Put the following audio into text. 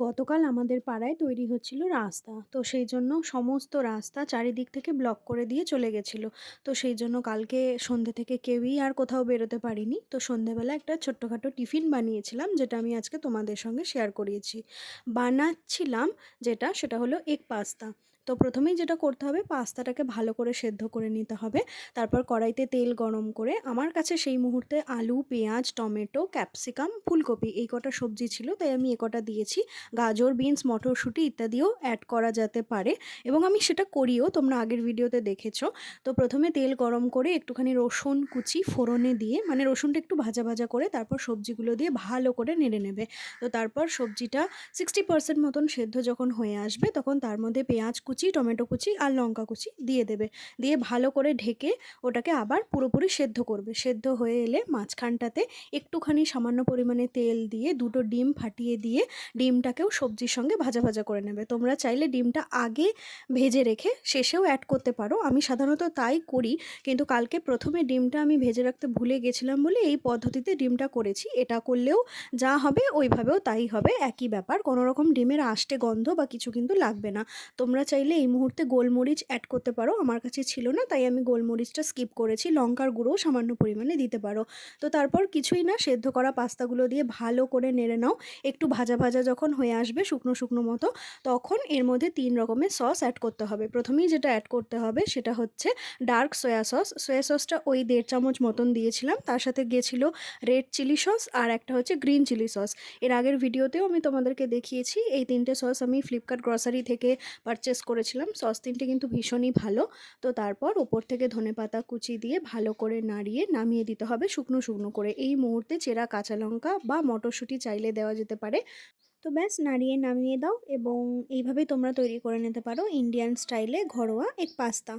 গতকাল আমাদের পাড়ায় তৈরি হচ্ছিল রাস্তা। তো সেই জন্য সমস্ত রাস্তা চারিদিক থেকে ব্লক করে দিয়ে চলে গেছিল। তো সেই জন্য কালকে সন্ধ্যে থেকে কেউই আর কোথাও বেরোতে পারিনি। তো সন্ধ্যেবেলা একটা ছোট্টখাটো টিফিন বানিয়েছিলাম, যেটা আমি আজকে তোমাদের সঙ্গে শেয়ার করিয়েছি। বানাচ্ছিলাম সেটা হলো এগ পাস্তা। তো প্রথমেই যেটা করতে হবে, পাস্তাটাকে ভালো করে সেদ্ধ করে নিতে হবে। তারপর কড়াইতে তেল গরম করে, আমার কাছে সেই মুহূর্তে আলু, পেঁয়াজ, টমেটো, ক্যাপসিকাম, ফুলকপি এই কটা সবজি ছিল, তাই আমি এ কটা দিয়েছি। গাজর, বিনস, মটরশুঁটি ইত্যাদিও অ্যাড করা যেতে পারে এবং আমি সেটা করিও, তোমরা আগের ভিডিওতে দেখেছো। তো প্রথমে তেল গরম করে একটুখানি রসুন কুচি ফোড়নে দিয়ে, মানে রসুনটা একটু ভাজা ভাজা করে তারপর সবজিগুলো দিয়ে ভালো করে নেড়ে নেবে। তো তারপর সবজিটা 60% মতন সেদ্ধ যখন হয়ে আসবে, তখন তার মধ্যে পেঁয়াজ কুচি, টমেটো কুচি আর লঙ্কা কুচি দিয়ে দেবে। দিয়ে ভালো করে ঢেকে ওটাকে আবার পুরোপুরি সেদ্ধ করবে। সেদ্ধ হয়ে এলে মাঝখানটাতে একটুখানি সামান্য পরিমাণে তেল দিয়ে দুটো ডিম ফাটিয়ে দিয়ে ডিমটাকেও সবজির সঙ্গে ভাজা ভাজা করে নেবে। তোমরা চাইলে ডিমটা আগে ভেজে রেখে শেষেও অ্যাড করতে পারো, আমি সাধারণত তাই করি। কিন্তু কালকে প্রথমে ডিমটা আমি ভেজে রাখতে ভুলে গেছিলাম বলে এই পদ্ধতিতে ডিমটা করেছি। এটা করলেও যা হবে ওইভাবেও তাই হবে, একই ব্যাপার। কোনো রকম ডিমের আষ্টে গন্ধ বা কিছু কিন্তু লাগবে না। তোমরা চাইলে এই মুহূর্তে গোলমরিচ অ্যাড করতে পারো, আমার কাছে ছিল না তাই আমি গোলমরিচটা স্কিপ করেছি। লঙ্কার গুঁড়োও সামান্য পরিমাণে দিতে পারো। তো তারপর কিছুই না, সেদ্ধ করা পাস্তাগুলো দিয়ে ভালো করে নেড়ে নাও। একটু ভাজা ভাজা যখন হয়ে আসবে শুকনো শুকনো মতো, তখন এর মধ্যে 3 রকমের সস অ্যাড করতে হবে। প্রথমেই যেটা অ্যাড করতে হবে সেটা হচ্ছে ডার্ক সয়া সস। সয়া সসটা ওই 1.5 চামচ মতন দিয়েছিলাম। তার সাথে গিয়েছিল রেড চিলি সস আর একটা হচ্ছে গ্রিন চিলি সস। এর আগের ভিডিওতেও আমি তোমাদেরকে দেখিয়েছি। এই 3টে সস আমি ফ্লিপকার্ট গ্রসারি থেকে পারচেস করেছিলাম। সস 3টে কিন্তু ভীষণই ভালো। তো তারপর ওপর থেকে ধনেপাতা কুচি দিয়ে ভালো করে নাড়িয়ে নামিয়ে দিতে হবে শুকনো শুকনো করে। এই মুহূর্তে চেরা কাঁচা লঙ্কা বা মটরশুঁটি চাইলে দেওয়া যেতে পারে। তো ব্যাস নাড়িয়ে নামিয়ে দাও এবং এইভাবেই তোমরা তৈরি করে নিতে পারো ইন্ডিয়ান স্টাইলে ঘরোয়া এগ পাস্তা।